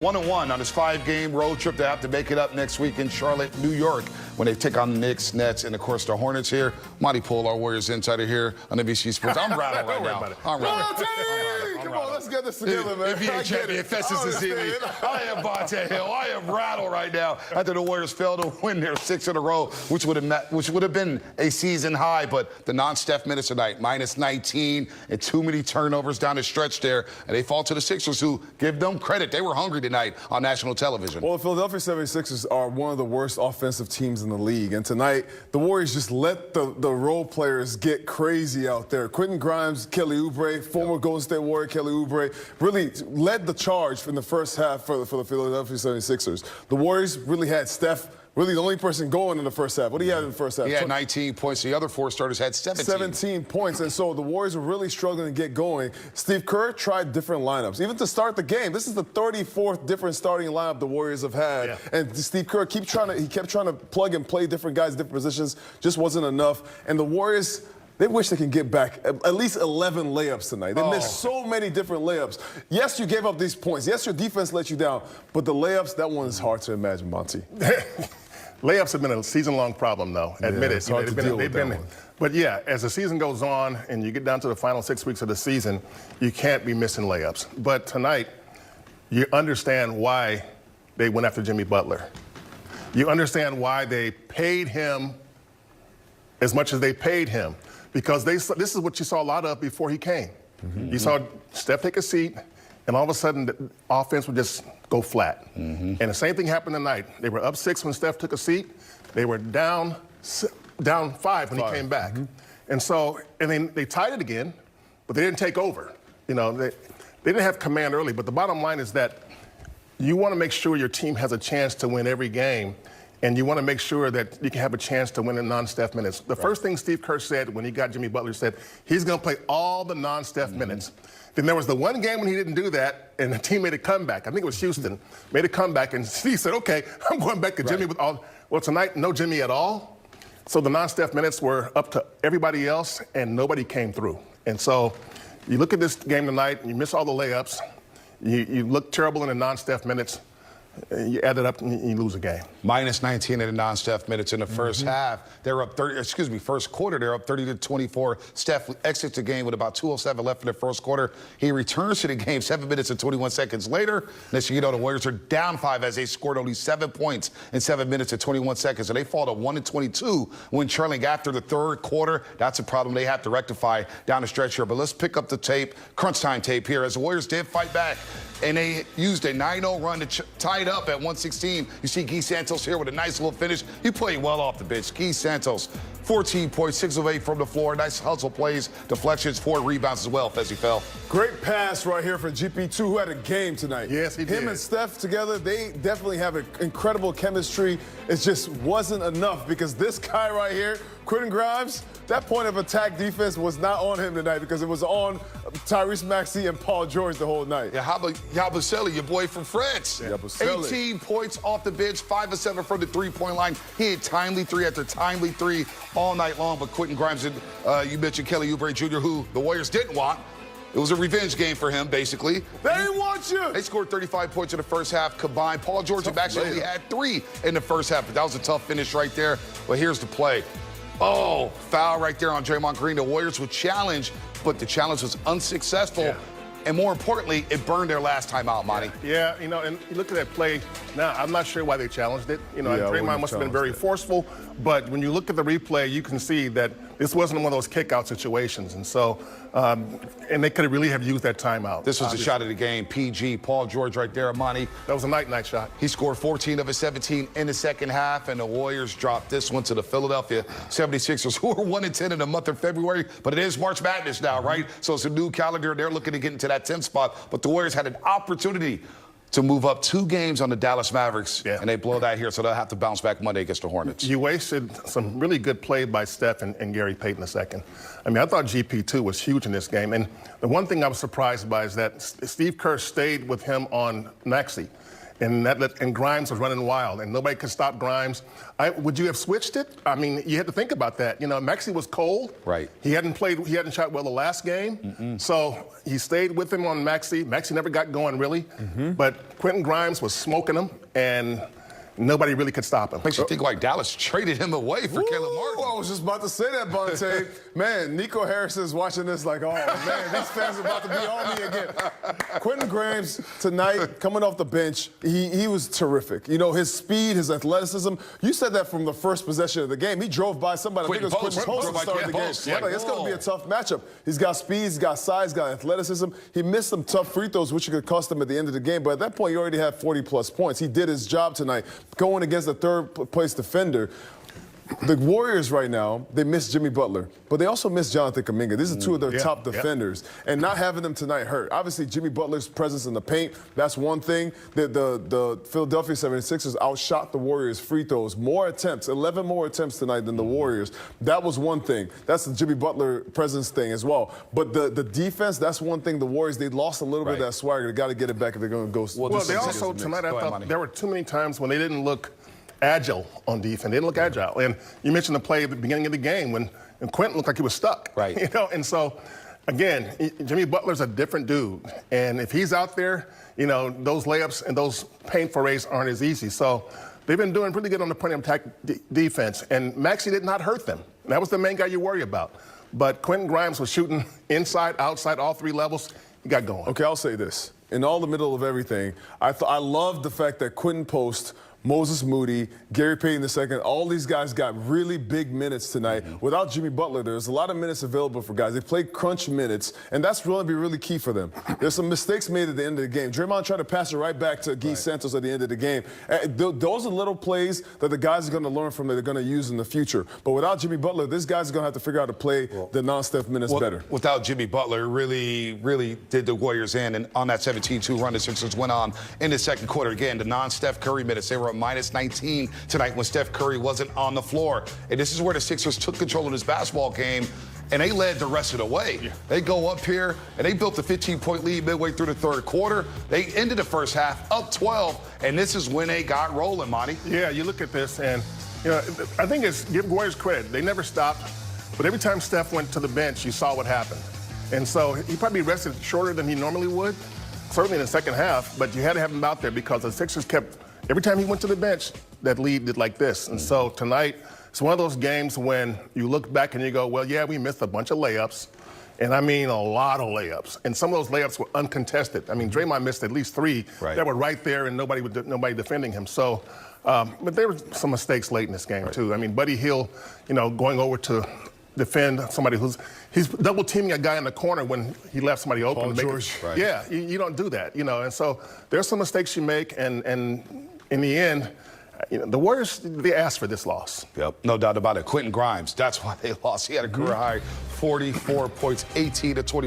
1-1 on his 5-game road trip. They have to make it up next week in Charlotte, New York, when they take on the Knicks, Nets, and of course the Hornets here. Monty Poole, our Warriors insider here on NBC Sports. I'm rattled right now. I'm rattled. Come on, let's get this together, man. NBA champion Festus Ezeli. I am Bonte Hill. I am rattled right now after the Warriors failed to win their 6th in a row, which would have been a season high. But the non-Steph minutes tonight, minus 19, and too many turnovers down the stretch there, and they fall to the Sixers, who give them credit. They were hungry tonight on national television. Well, the Philadelphia 76ers are one of the worst offensive teams in the league. And tonight, the Warriors just let the role players get crazy out there. Quentin Grimes, Kelly Oubre, former Golden State Warrior Kelly Oubre, really led the charge in the first half for the Philadelphia 76ers. The Warriors really had Steph, really the only person going in the first half. What did he have in the first half? He had 19 points. The other 4 starters had 17. 17 points. And so the Warriors were really struggling to get going. Steve Kerr tried different lineups. Even to start the game, this is the 34th different starting lineup the Warriors have had. Yeah. And Steve Kerr kept trying to plug and play different guys, different positions. Just wasn't enough. And the Warriors, they wish they can get back at least 11 layups tonight. They missed so many different layups. Yes, you gave up these points. Yes, your defense let you down. But the layups, that one is hard to imagine, Monty. Layups have been a season-long problem, though. Admit it. It's hard to deal with that one. But yeah, as the season goes on and you get down to the final 6 weeks of the season, you can't be missing layups. But tonight, you understand why they went after Jimmy Butler. You understand why they paid him as much as they paid him, because this is what you saw a lot of before he came. You saw Steph take a seat, and all of a sudden the offense would just go flat. And the same thing happened tonight. They were up 6 when Steph took a seat. They were down 5 when he came back. And so, and then they tied it again, but they didn't take over. You know, they didn't have command early, but the bottom line is that you want to make sure your team has a chance to win every game, and you want to make sure that you can have a chance to win in non-Steph minutes. The first thing Steve Kerr said when he got Jimmy Butler said, he's going to play all the non-Steph minutes. Then there was the one game when he didn't do that, and the team made a comeback. I think it was Houston, made a comeback, and Steve said, okay, I'm going back to Jimmy with all. Well, tonight, no Jimmy at all. So the non-Steph minutes were up to everybody else, and nobody came through. And so you look at this game tonight, and you miss all the layups. You look terrible in the non-Steph minutes. You add it up and you lose a game. Minus 19 in the non-Steph minutes in the first half. They're up 30, first quarter, they're up 30-24. Steph exits the game with about 2:07 left in the first quarter. He returns to the game 7 minutes and 21 seconds later. Next thing you know, the Warriors are down 5 as they scored only 7 points in 7 minutes and 21 seconds. And they fall to 1-22 when trailing after the third quarter. That's a problem they have to rectify down the stretch here. But let's pick up the tape, crunch time tape here, as the Warriors did fight back. And they used a 9-0 run to tie it up at 116. You see Guy Santos here with a nice little finish. He played well off the bench. Guy Santos, 14 points, 6 of 8 from the floor. Nice hustle plays, deflections, 4 rebounds as well, Fezzy fell. Great pass right here for GP2, who had a game tonight. Yes, he did. Him and Steph together, they definitely have an incredible chemistry. It just wasn't enough because this guy right here, Quentin Grimes, that point of attack defense was not on him tonight because it was on Tyrese Maxey and Paul George the whole night. Yeah, how about Yabusele, your boy from France? Yeah. 18 points off the bench, 5 of 7 from the three-point line. He had timely 3 after timely 3 all night long. But Quentin Grimes, you mentioned Kelly Oubre Jr., who the Warriors didn't want. It was a revenge game for him, basically. They didn't want you. They scored 35 points in the first half combined. Paul George actually only had 3 in the first half, but that was a tough finish right there. But here's the play. Oh, foul right there on Draymond Green. The Warriors would challenge, but the challenge was unsuccessful. Yeah. And more importantly, it burned their last time out, Monty. Yeah, you know, and you look at that play. Now, I'm not sure why they challenged it. You know, Draymond must have been very forceful. But when you look at the replay, you can see that this wasn't one of those kick-out situations. And so, and they could really have used that timeout. This was the shot of the game. PG, Paul George right there, Monty. That was a night shot. He scored 14 of his 17 in the second half, and the Warriors dropped this one to the Philadelphia 76ers, who are 1-10 in the month of February. But it is March Madness now, right? So it's a new calendar. They're looking to get into that 10th spot. But the Warriors had an opportunity to move up 2 games on the Dallas Mavericks, and they blow that here, so they'll have to bounce back Monday against the Hornets. You wasted some really good play by Steph and Gary Payton II. I mean, I thought GP2 was huge in this game, and the one thing I was surprised by is that Steve Kerr stayed with him on Maxey. and Grimes was running wild, and nobody could stop Grimes. Would you have switched it? I mean, you had to think about that. Maxey was cold. Right. He hadn't shot well the last game. So he stayed with him on Maxey. Maxey never got going, really. But Quentin Grimes was smoking him, and nobody really could stop him. Makes you think like Dallas traded him away for Caleb Martin. I was just about to say that, Bonte. Man, Nico Harrison is watching this like, oh, man, these fans are about to be on me again. Quentin Grimes tonight, coming off the bench, he was terrific. His speed, his athleticism. You said that from the first possession of the game. He drove by somebody. I think it was Quentin Post at the start of the game. It's going to be a tough matchup. He's got speed, he's got size, he's got athleticism. He missed some tough free throws, which could cost him at the end of the game. But at that point, he already had 40-plus points. He did his job tonight. Going against the third-place defender. The Warriors right now, they miss Jimmy Butler, but they also miss Jonathan Kuminga. These are two of their top defenders. And not having them tonight hurt. Obviously, Jimmy Butler's presence in the paint, that's one thing. The Philadelphia 76ers outshot the Warriors' free throws. More attempts, 11 more attempts tonight than the Warriors. That was one thing. That's the Jimmy Butler presence thing as well. But the defense, that's one thing. The Warriors, they lost a little bit of that swagger. They got to get it back if they're going to go. Well, they also, tonight, I thought there were too many times when they didn't look agile on defense. They didn't look agile. And you mentioned the play at the beginning of the game when Quentin looked like he was stuck. Right. And so, again, Jimmy Butler's a different dude. And if he's out there, those layups and those paint forays aren't as easy. So they've been doing pretty good on the point of attack defense. And Maxey did not hurt them. That was the main guy you worry about. But Quentin Grimes was shooting inside, outside, all three levels. He got going. Okay, I'll say this. In all the middle of everything, I loved the fact that Quentin Post, Moses Moody, Gary Payton II, all these guys got really big minutes tonight. Without Jimmy Butler, there's a lot of minutes available for guys. They played crunch minutes, and that's going to be really key for them. There's some mistakes made at the end of the game. Draymond tried to pass it right back to Guy Santos at the end of the game. Those are little plays that the guys are going to learn from that they're going to use in the future. But without Jimmy Butler, this guy's going to have to figure out how to play the non-Steph minutes better. Without Jimmy Butler, really did the Warriors in. And on that 17-2 run, the Sixers went on in the second quarter. Again, the non-Steph Curry minutes, they were minus 19 tonight when Steph Curry wasn't on the floor. And this is where the Sixers took control of this basketball game, and they led the rest of the way. Yeah. They go up here, and they built a 15-point lead midway through the third quarter. They ended the first half up 12, and this is when they got rolling, Monty. Yeah, you look at this, and I think it's give Warriors credit. They never stopped, but every time Steph went to the bench, you saw what happened. And so he probably rested shorter than he normally would, certainly in the second half, but you had to have him out there because the Sixers kept, every time he went to the bench, that lead did like this. And so tonight, it's one of those games when you look back and you go, well, yeah, we missed a bunch of layups. And I mean a lot of layups. And some of those layups were uncontested. I mean, Draymond missed at least three that were right there and nobody defending him. So, but there were some mistakes late in this game, too. I mean, Buddy Hield, going over to defend somebody he's double teaming a guy in the corner when he left somebody open. Paul George. Yeah, you don't do that, And so there's some mistakes you make, and in the end, the Warriors, they asked for this loss. Yep, no doubt about it. Quentin Grimes, that's why they lost. He had a career high 44 points, 18 to 20.